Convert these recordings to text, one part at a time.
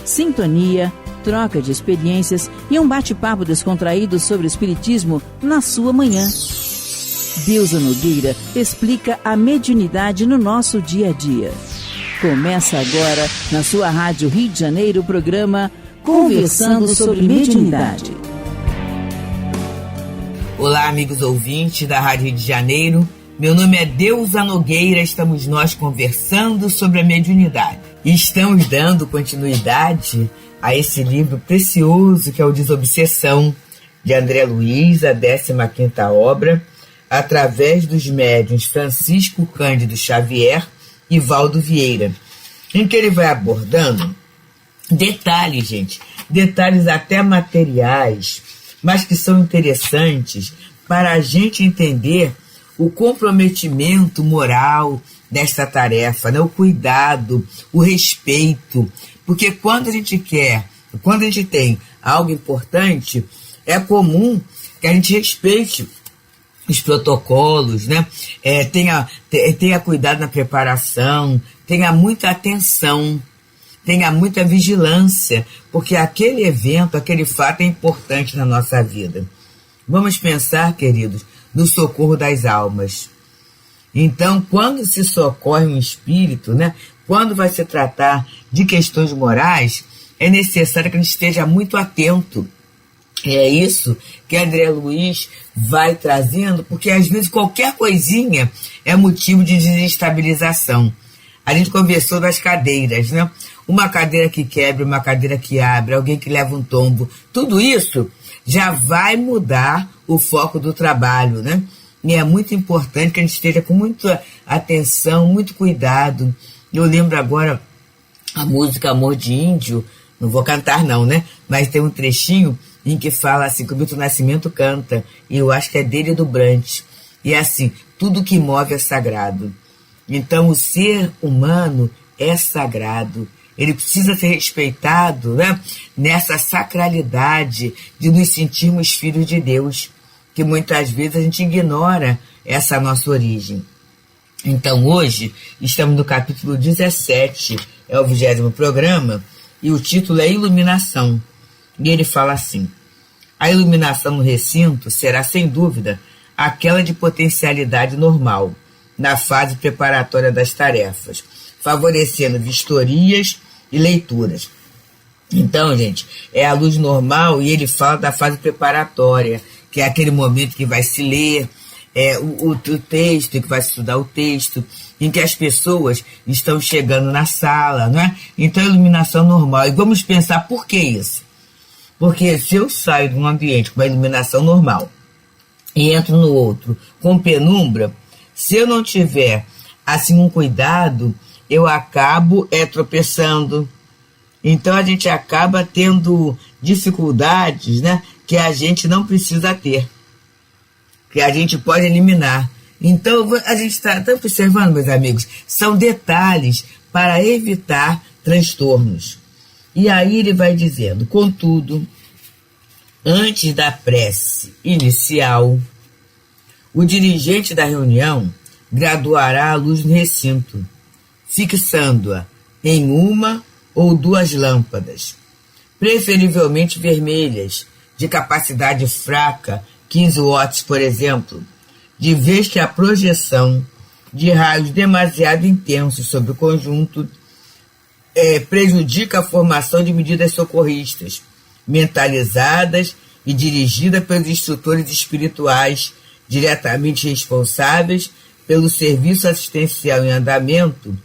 sintonia, troca de experiências e um bate-papo descontraído sobre o espiritismo na sua manhã. Deusa Nogueira explica a mediunidade no nosso dia a dia. Começa agora, na sua Rádio Rio de Janeiro, o programa Conversando sobre Mediunidade. Olá, amigos ouvintes da Rádio Rio de Janeiro. Meu nome é Deusa Nogueira, estamos nós conversando sobre a mediunidade. E estamos dando continuidade a esse livro precioso que é o Desobsessão, de André Luiz, a 15ª obra, através dos médiuns Francisco Cândido Xavier e Valdo Vieira, em que ele vai abordando detalhes, gente, detalhes até materiais, mas que são interessantes para a gente entender o comprometimento moral desta tarefa, né? O cuidado, o respeito, porque quando a gente tem algo importante, é comum que a gente respeite os protocolos, né? Tenha cuidado na preparação, tenha muita atenção, tenha muita vigilância, porque aquele evento, aquele fato é importante na nossa vida. Vamos pensar, queridos, no socorro das almas. Então, quando se socorre um espírito, né? Quando vai se tratar de questões morais, é necessário que a gente esteja muito atento. E é isso que André Luiz vai trazendo, porque às vezes qualquer coisinha é motivo de desestabilização. A gente conversou das cadeiras, né? Uma cadeira que quebra, uma cadeira que abre, alguém que leva um tombo. Tudo isso já vai mudar o foco do trabalho, né? E é muito importante que a gente esteja com muita atenção, muito cuidado. Eu lembro agora a música Amor de Índio, não vou cantar não, né? Mas tem um trechinho em que fala assim, que o Milton Nascimento canta, e eu acho que é dele e do Brant. E é assim, tudo que move é sagrado. Então o ser humano é sagrado. Ele precisa ser respeitado, né? Nessa sacralidade de nos sentirmos filhos de Deus, que muitas vezes a gente ignora essa nossa origem. Então hoje estamos no capítulo 17, é o 20º programa, e o título é Iluminação. E ele fala assim: a iluminação no recinto será, sem dúvida, aquela de potencialidade normal, na fase preparatória das tarefas, favorecendo vistorias e leituras. Então, gente, é a luz normal, e ele fala da fase preparatória, que é aquele momento que vai se ler o texto, que vai se estudar o texto, em que as pessoas estão chegando na sala, não é? Então, a iluminação normal. E vamos pensar por que isso? Porque se eu saio de um ambiente com uma iluminação normal e entro no outro com penumbra, se eu não tiver assim um cuidado, eu acabo tropeçando. Então a gente acaba tendo dificuldades, né, que a gente não precisa ter, que a gente pode eliminar. Então a gente está observando, meus amigos, são detalhes para evitar transtornos. E aí ele vai dizendo: contudo, antes da prece inicial, o dirigente da reunião graduará a luz no recinto, fixando-a em uma ou duas lâmpadas, preferivelmente vermelhas, de capacidade fraca, 15 watts, por exemplo, de vez que a projeção de raios demasiado intensos sobre o conjunto prejudica a formação de medidas socorristas, mentalizadas e dirigidas pelos instrutores espirituais diretamente responsáveis pelo serviço assistencial em andamento,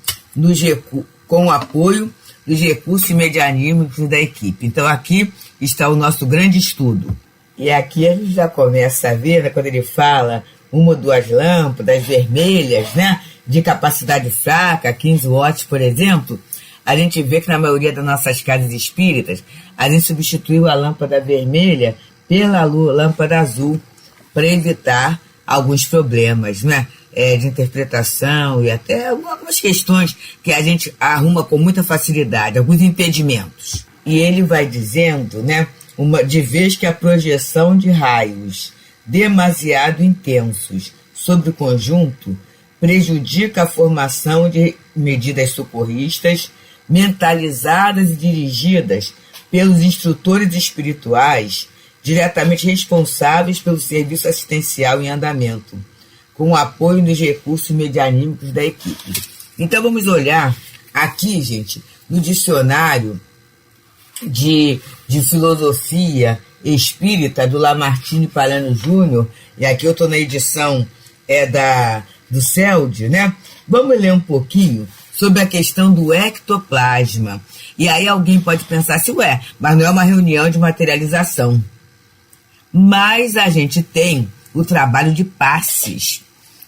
com o apoio dos recursos medianímicos da equipe. Então aqui está o nosso grande estudo. E aqui a gente já começa a ver, né, quando ele fala uma ou duas lâmpadas vermelhas, né, de capacidade fraca, 15 watts, por exemplo, a gente vê que na maioria das nossas casas espíritas, a gente substituiu a lâmpada vermelha pela lâmpada azul, para evitar alguns problemas, né, de interpretação e até algumas questões que a gente arruma com muita facilidade, alguns impedimentos. E ele vai dizendo, né, de vez que a projeção de raios demasiado intensos sobre o conjunto prejudica a formação de medidas socorristas, mentalizadas e dirigidas pelos instrutores espirituais diretamente responsáveis pelo serviço assistencial em andamento, com o apoio dos recursos medianímicos da equipe. Então vamos olhar aqui, gente, no dicionário de filosofia espírita do Lamartine Palhano Júnior, e aqui eu estou na edição do CELD, né? Vamos ler um pouquinho sobre a questão do ectoplasma. E aí alguém pode pensar assim, mas não é uma reunião de materialização. Mas a gente tem o trabalho de passes,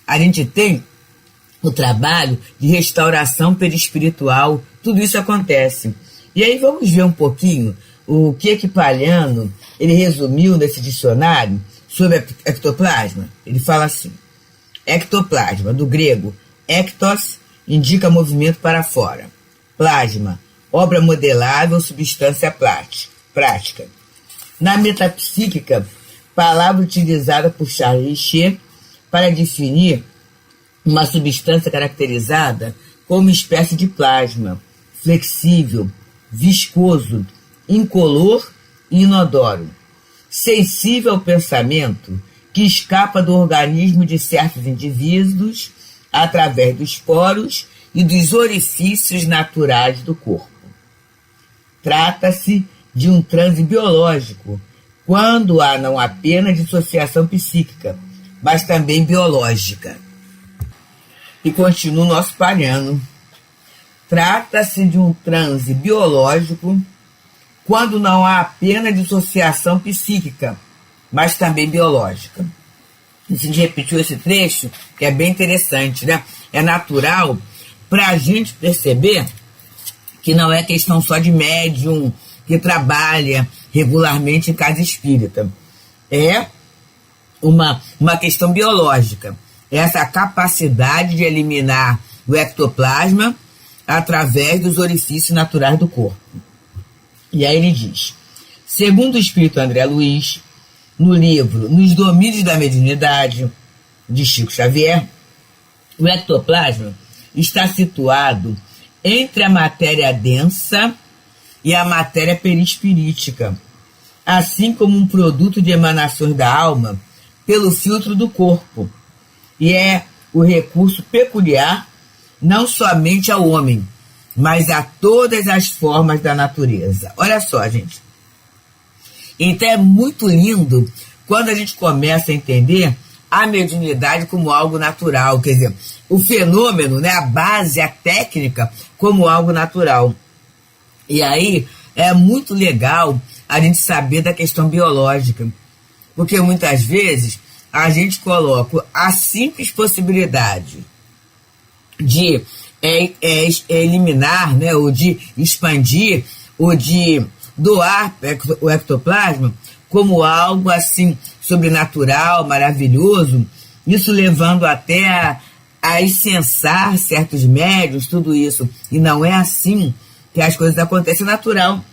a gente tem o trabalho de restauração perispiritual, tudo isso acontece. E aí vamos ver um pouquinho o que Palhano ele resumiu nesse dicionário sobre ectoplasma. Ele fala assim: ectoplasma, do grego ectos, indica movimento para fora. Plasma, obra modelável, substância prática. Na metapsíquica, palavra utilizada por Charles Richer para definir uma substância caracterizada como espécie de plasma, flexível, viscoso, incolor e inodoro, sensível ao pensamento, que escapa do organismo de certos indivíduos através dos poros e dos orifícios naturais do corpo. Trata-se de um transe biológico, quando há não apenas dissociação psíquica, mas também biológica. E continua o nosso Palhano. Trata-se de um transe biológico, quando não há apenas dissociação psíquica, mas também biológica. A gente repetiu esse trecho, que é bem interessante, né? É natural para a gente perceber que não é questão só de médium que trabalha regularmente em casa espírita. É uma questão biológica. Essa capacidade de eliminar o ectoplasma através dos orifícios naturais do corpo. E aí ele diz, segundo o espírito André Luiz, no livro Nos Domínios da Mediunidade, de Chico Xavier, o ectoplasma está situado entre a matéria densa e a matéria perispirítica, assim como um produto de emanações da alma pelo filtro do corpo, e é o recurso peculiar não somente ao homem, mas a todas as formas da natureza. Olha só, gente. Então é muito lindo quando a gente começa a entender a mediunidade como algo natural, quer dizer, o fenômeno, né, a base, a técnica, como algo natural. E aí é muito legal a gente saber da questão biológica, porque muitas vezes a gente coloca a simples possibilidade de eliminar, né, ou de expandir, ou de doar o ectoplasma como algo assim sobrenatural, maravilhoso, isso levando até a incensar certos médiuns, tudo isso. E não é assim que as coisas acontecem, natural.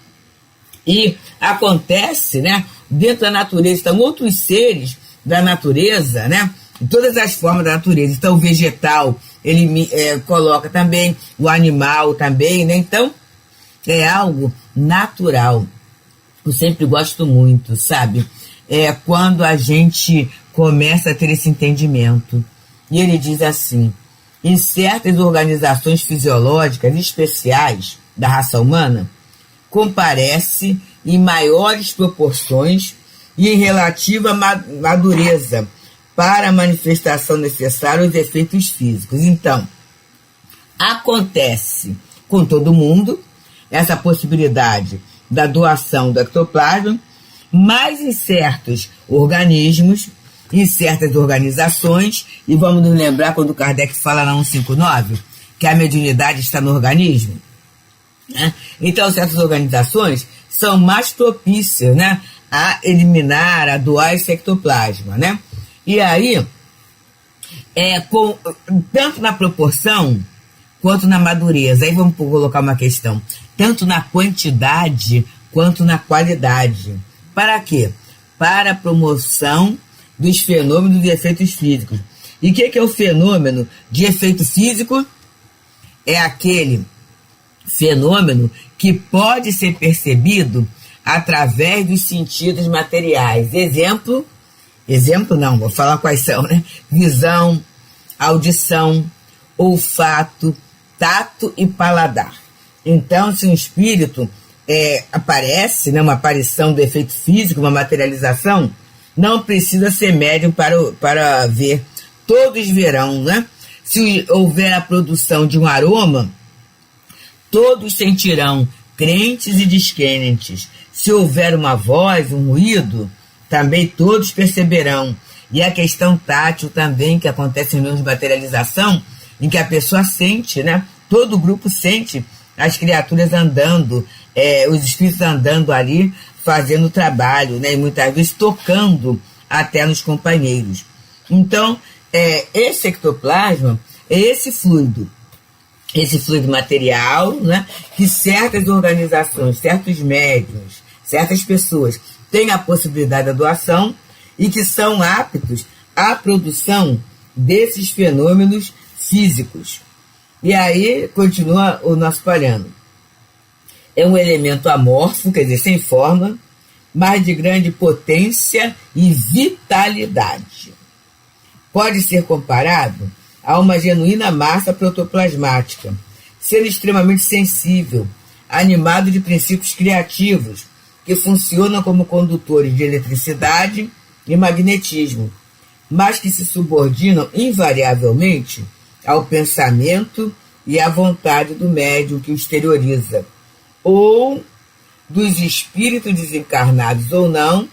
E acontece, né, dentro da natureza, estão outros seres da natureza, né, em todas as formas da natureza. Então o vegetal, ele coloca também, o animal também, né, então é algo natural. Eu sempre gosto muito, sabe, quando a gente começa a ter esse entendimento. E ele diz assim, em certas organizações fisiológicas especiais da raça humana, comparece em maiores proporções e em relativa madureza para a manifestação necessária aos efeitos físicos. Então, acontece com todo mundo essa possibilidade da doação do ectoplasma, mas em certos organismos, em certas organizações, e vamos nos lembrar quando Kardec fala na 159, que a mediunidade está no organismo, né? Então certas organizações são mais propícias, né, a eliminar, a doar esse ectoplasma, né? E aí, tanto na proporção quanto na madureza, aí vamos colocar uma questão, tanto na quantidade quanto na qualidade. Para quê? Para a promoção dos fenômenos de efeitos físicos. E o que é o fenômeno de efeito físico? É aquele fenômeno que pode ser percebido através dos sentidos materiais. Exemplo não, vou falar quais são, né? Visão, audição, olfato, tato e paladar. Então, se um espírito aparece, né, uma aparição do efeito físico, uma materialização, não precisa ser médium para ver. Todos verão, né? Se houver a produção de um aroma, todos sentirão, crentes e descrentes. Se houver uma voz, um ruído, também todos perceberão. E a questão tátil também, que acontece em meio de materialização, em que a pessoa sente, né? Todo o grupo sente as criaturas andando, os espíritos andando ali, fazendo trabalho, né? E muitas vezes tocando até nos companheiros. Então, esse ectoplasma é esse fluido material, né? Que certas organizações, certos médiuns, certas pessoas têm a possibilidade da doação e que são aptos à produção desses fenômenos físicos. E aí, continua o nosso parâmetro. É um elemento amorfo, quer dizer, sem forma, mas de grande potência e vitalidade. Pode ser comparado a uma genuína massa protoplasmática, sendo extremamente sensível, animado de princípios criativos, que funcionam como condutores de eletricidade e magnetismo, mas que se subordinam invariavelmente ao pensamento e à vontade do médium que o exterioriza, ou dos espíritos desencarnados ou não,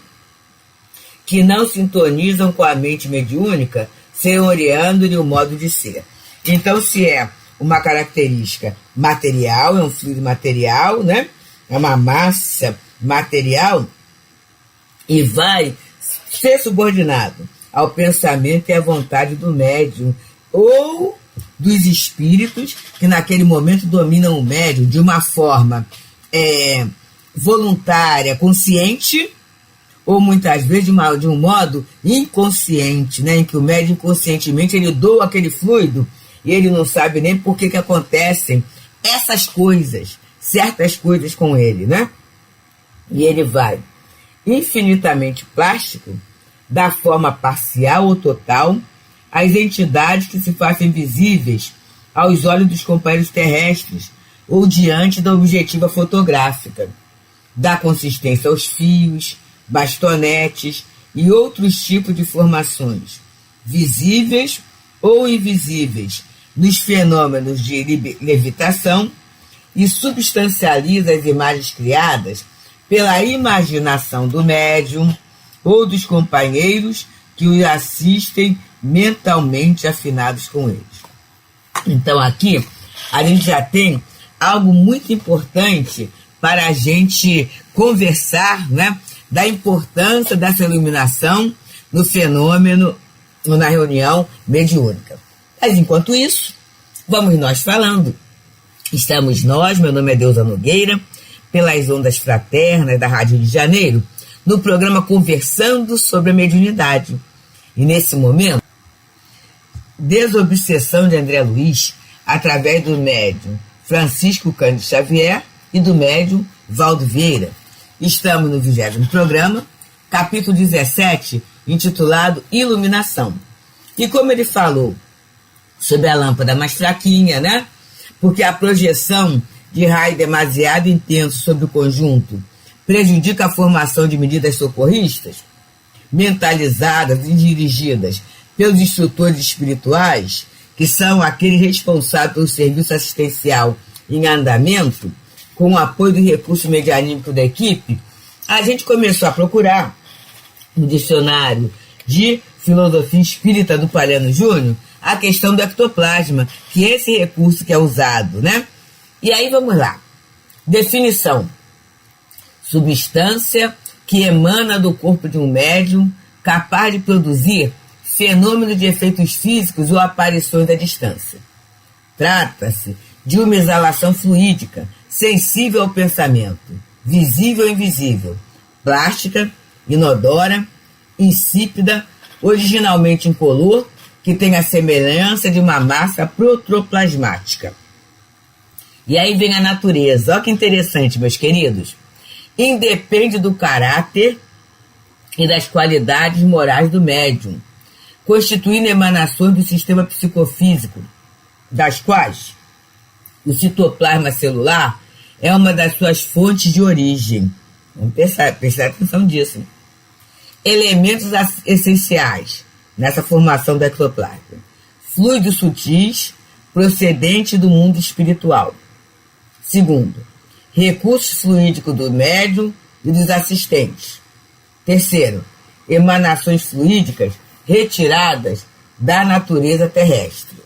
que não sintonizam com a mente mediúnica, senhoreando-lhe o modo de ser. Então, se é uma característica material, é um fluido material, né? É uma massa material, e vai ser subordinado ao pensamento e à vontade do médium, ou dos espíritos que naquele momento dominam o médium de uma forma voluntária, consciente, ou muitas vezes de um modo inconsciente, né, em que o médium inconscientemente ele doa aquele fluido e ele não sabe nem por que acontecem essas coisas, certas coisas com ele, né? E ele vai infinitamente plástico, da forma parcial ou total, às entidades que se fazem visíveis aos olhos dos companheiros terrestres ou diante da objetiva fotográfica, dá consistência aos fios, bastonetes e outros tipos de formações, visíveis ou invisíveis, nos fenômenos de levitação, e substancializa as imagens criadas pela imaginação do médium ou dos companheiros que o assistem mentalmente afinados com eles. Então aqui a gente já tem algo muito importante para a gente conversar, né, da importância dessa iluminação no fenômeno, na reunião mediúnica. Mas enquanto isso, vamos nós falando. Estamos nós, meu nome é Deusa Nogueira, pelas ondas fraternas da Rádio de Janeiro, no programa Conversando sobre a Mediunidade. E nesse momento, Desobsessão de André Luiz, através do médium Francisco Cândido Xavier e do médium Valdo Vieira. Estamos no 20º programa, capítulo 17, intitulado Iluminação. E como ele falou sobre a lâmpada mais fraquinha, né? Porque a projeção de raio demasiado intenso sobre o conjunto prejudica a formação de medidas socorristas, mentalizadas e dirigidas pelos instrutores espirituais, que são aqueles responsáveis pelo serviço assistencial em andamento, com o apoio do recurso medianímico da equipe. A gente começou a procurar no dicionário de Filosofia Espírita do Palhano Júnior a questão do ectoplasma, que é esse recurso que é usado, né? E aí vamos lá. Definição: substância que emana do corpo de um médium capaz de produzir fenômeno de efeitos físicos ou aparições à distância. Trata-se de uma exalação fluídica, sensível ao pensamento, visível ou invisível, plástica, inodora, insípida, originalmente incolor, que tem a semelhança de uma massa protoplasmática. E aí vem a natureza. Olha que interessante, meus queridos. Independe do caráter e das qualidades morais do médium, constituindo emanações do sistema psicofísico, das quais o citoplasma celular é uma das suas fontes de origem. Vamos prestar atenção disso. Elementos essenciais nessa formação do ectoplasma. Fluidos sutis procedentes do mundo espiritual. Segundo, recursos fluídicos do médium e dos assistentes. Terceiro, emanações fluídicas retiradas da natureza terrestre.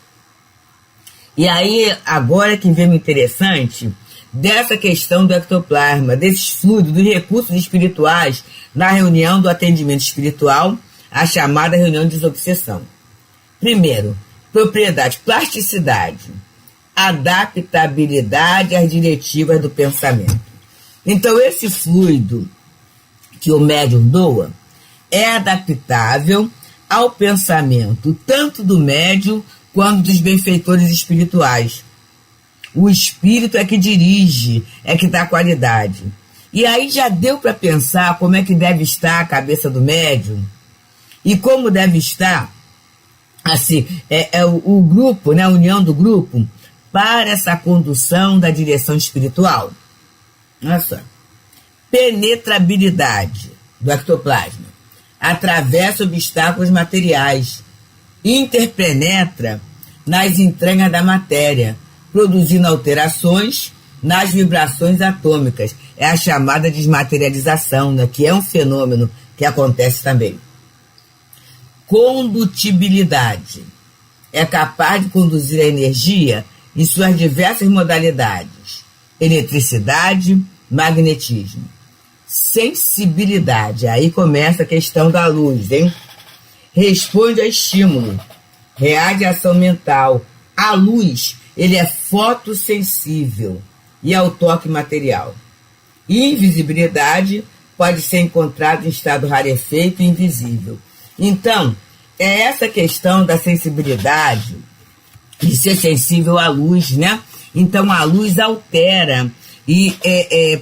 E aí, agora que vem o interessante dessa questão do ectoplasma, desses fluidos, dos recursos espirituais na reunião do atendimento espiritual, a chamada reunião de desobsessão. Primeiro, propriedade, plasticidade, adaptabilidade às diretivas do pensamento. Então, esse fluido que o médium doa é adaptável ao pensamento, tanto do médium quanto dos benfeitores espirituais. O espírito é que dirige, é que dá qualidade. E aí já deu para pensar como é que deve estar a cabeça do médium e como deve estar assim, o grupo, né, a união do grupo para essa condução da direção espiritual. Olha só. Penetrabilidade do ectoplasma. Atravessa obstáculos materiais. Interpenetra nas entranhas da matéria, produzindo alterações nas vibrações atômicas. É a chamada desmaterialização, né, que é um fenômeno que acontece também. Condutibilidade. É capaz de conduzir a energia em suas diversas modalidades. Eletricidade, magnetismo. Sensibilidade. Aí começa a questão da luz, hein? Responde a estímulo. Reage à ação mental. A luz, ele é fotossensível e ao toque material. Invisibilidade pode ser encontrada em estado rarefeito e invisível. Então, é essa questão da sensibilidade, de ser sensível à luz, né? Então, a luz altera, e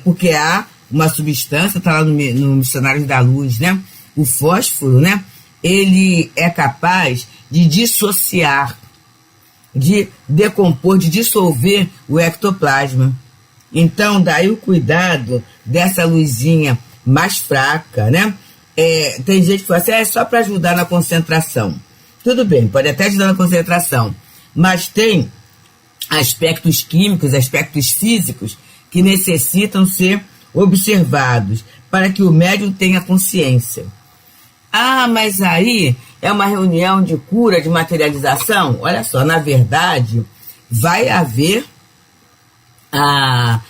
porque há uma substância, está lá no Missionários da Luz, né? O fósforo, né? Ele é capaz de dissociar, de decompor, de dissolver o ectoplasma. Então, daí o cuidado dessa luzinha mais fraca, né? Tem gente que fala assim, é só para ajudar na concentração. Tudo bem, pode até ajudar na concentração, mas tem aspectos químicos, aspectos físicos que necessitam ser observados para que o médium tenha consciência. Ah, mas aí é uma reunião de cura, de materialização? Olha só, na verdade, vai haver a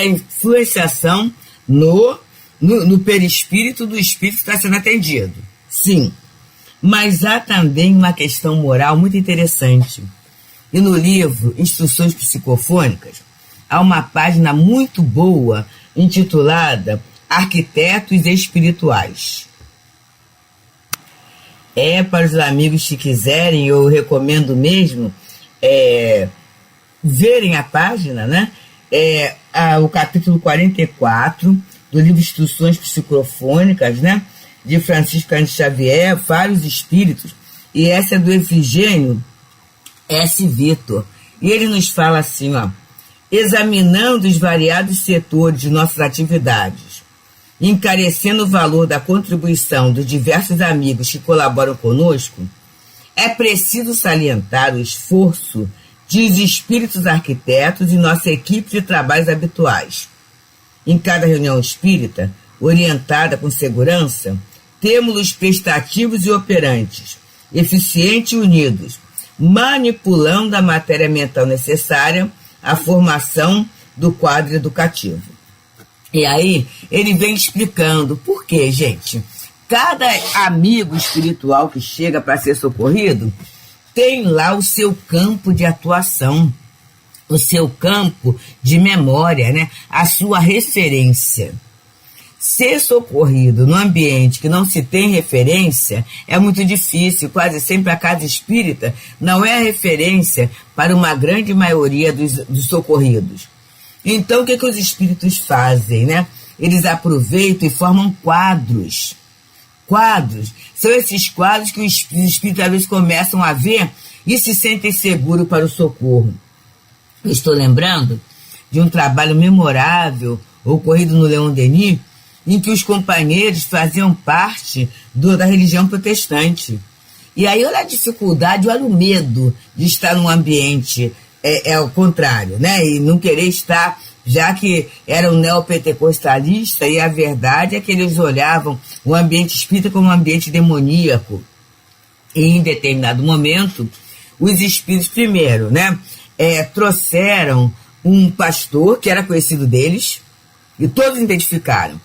influenciação no perispírito do espírito que está sendo atendido. Sim, mas há também uma questão moral muito interessante. E no livro Instruções Psicofônicas, há uma página muito boa intitulada Arquitetos Espirituais. Para os amigos que quiserem, eu recomendo mesmo verem a página, né? O capítulo 44 do livro Instruções Psicofônicas, né? De Francisco Cândido Xavier, Vários Espíritos, e essa é do Efigênio S. Vitor. E ele nos fala assim, ó, examinando os variados setores de nossas atividades, encarecendo o valor da contribuição dos diversos amigos que colaboram conosco, é preciso salientar o esforço dos espíritos arquitetos e nossa equipe de trabalhos habituais. Em cada reunião espírita, orientada com segurança, temos os prestativos e operantes, eficientes e unidos, manipulando a matéria mental necessária à formação do quadro educativo. E aí, ele vem explicando por quê, gente. Cada amigo espiritual que chega para ser socorrido tem lá o seu campo de atuação, o seu campo de memória, né? A sua referência. ser socorrido num ambiente que não se tem referência é muito difícil. Quase sempre a casa espírita não é a referência para uma grande maioria dos socorridos. Então, o que os espíritos fazem, né? Eles aproveitam e formam quadros. Quadros. São esses quadros que os espíritos às vezes começam a ver e se sentem seguros para o socorro. Eu estou lembrando de um trabalho memorável ocorrido no Leon Denis, em que os companheiros faziam parte da religião protestante. E aí olha a dificuldade, olha o medo de estar num ambiente ao contrário, né? E não querer estar, já que era um neopentecostalista, e a verdade é que eles olhavam o ambiente espírita como um ambiente demoníaco. E em determinado momento, os espíritos primeiro, né, trouxeram um pastor que era conhecido deles, e todos identificaram,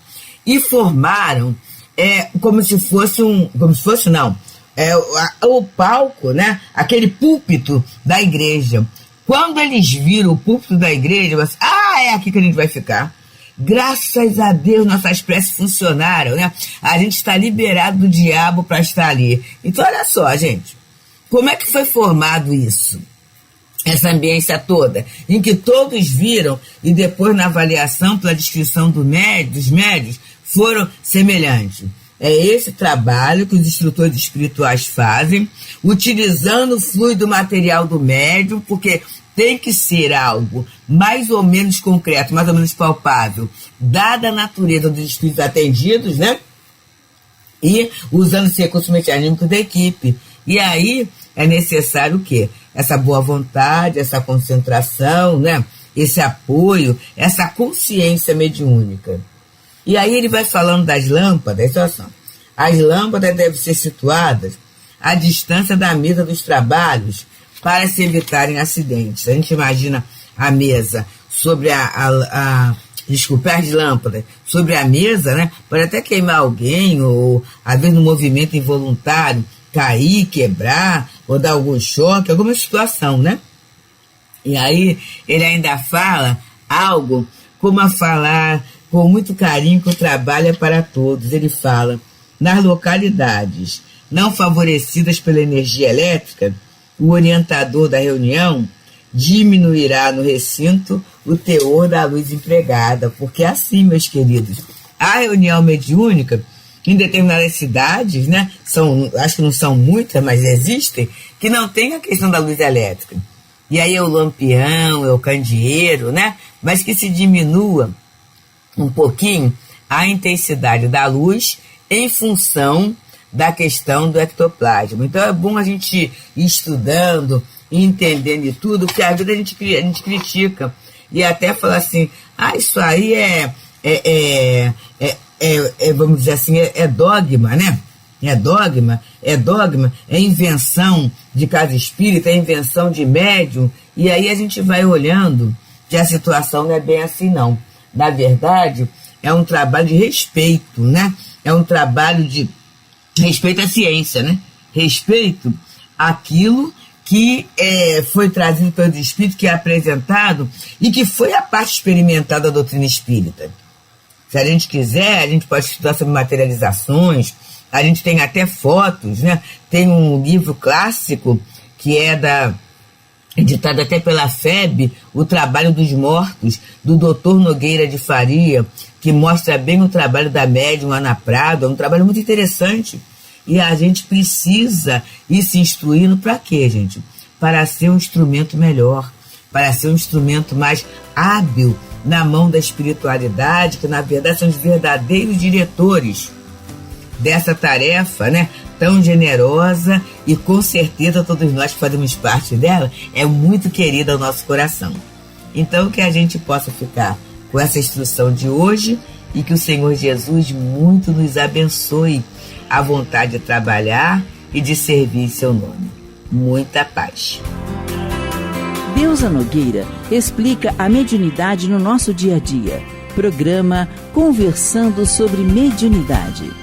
e formaram como se fosse o palco, né, aquele púlpito da igreja. Quando eles viram o púlpito da igreja, eles falaram, é aqui que a gente vai ficar. Graças a Deus nossas preces funcionaram, né? A gente está liberado do diabo para estar ali. Então olha só, gente, como é que foi formado isso? Essa ambiência toda, em que todos viram e depois na avaliação pela descrição dos médios foram semelhantes. É esse trabalho que os instrutores espirituais fazem, utilizando o fluido material do médium, porque tem que ser algo mais ou menos concreto, mais ou menos palpável, dada a natureza dos espíritos atendidos, né? E usando os recursos mecânicos da equipe. E aí é necessário o quê? Essa boa vontade, essa concentração, né? Esse apoio, essa consciência mediúnica. E aí ele vai falando das lâmpadas, olha só. As lâmpadas devem ser situadas à distância da mesa dos trabalhos para se evitarem acidentes. A gente imagina a mesa sobre as lâmpadas sobre a mesa, né? Pode até queimar alguém, ou às vezes no movimento involuntário, cair, quebrar, ou dar algum choque, alguma situação, né? E aí ele ainda fala algo como a falar com muito carinho que o trabalho é para todos. Ele fala, nas localidades não favorecidas pela energia elétrica, o orientador da reunião diminuirá no recinto o teor da luz empregada, porque é assim, meus queridos, a reunião mediúnica em determinadas cidades, né, acho que não são muitas, mas existem, que não tem a questão da luz elétrica. E aí é o lampião, é o candeeiro, né, mas que se diminua um pouquinho a intensidade da luz em função da questão do ectoplasma. Então é bom a gente ir estudando e entendendo de tudo, porque às vezes a gente critica e até fala assim, isso aí vamos dizer assim, é dogma, né? É dogma, é invenção de casa espírita, é invenção de médium, e aí a gente vai olhando que a situação não é bem assim, não. Na verdade, é um trabalho de respeito, né? É um trabalho de respeito à ciência, né? Respeito àquilo que foi trazido pelo Espírito, que é apresentado e que foi a parte experimental da doutrina espírita. Se a gente quiser, a gente pode estudar sobre materializações, a gente tem até fotos, né? Tem um livro clássico que é editado até pela FEB, O Trabalho dos Mortos, do Dr. Nogueira de Faria, que mostra bem o trabalho da médium Ana Prado. É um trabalho muito interessante. E a gente precisa ir se instruindo para quê, gente? Para ser um instrumento melhor, para ser um instrumento mais hábil na mão da espiritualidade, que na verdade são os verdadeiros diretores dessa tarefa, né, tão generosa, e com certeza todos nós que fazemos parte dela, é muito querida ao nosso coração. Então que a gente possa ficar com essa instrução de hoje e que o Senhor Jesus muito nos abençoe a vontade de trabalhar e de servir em seu nome. Muita paz. Deusa Nogueira explica a mediunidade no nosso dia a dia. Programa Conversando sobre Mediunidade.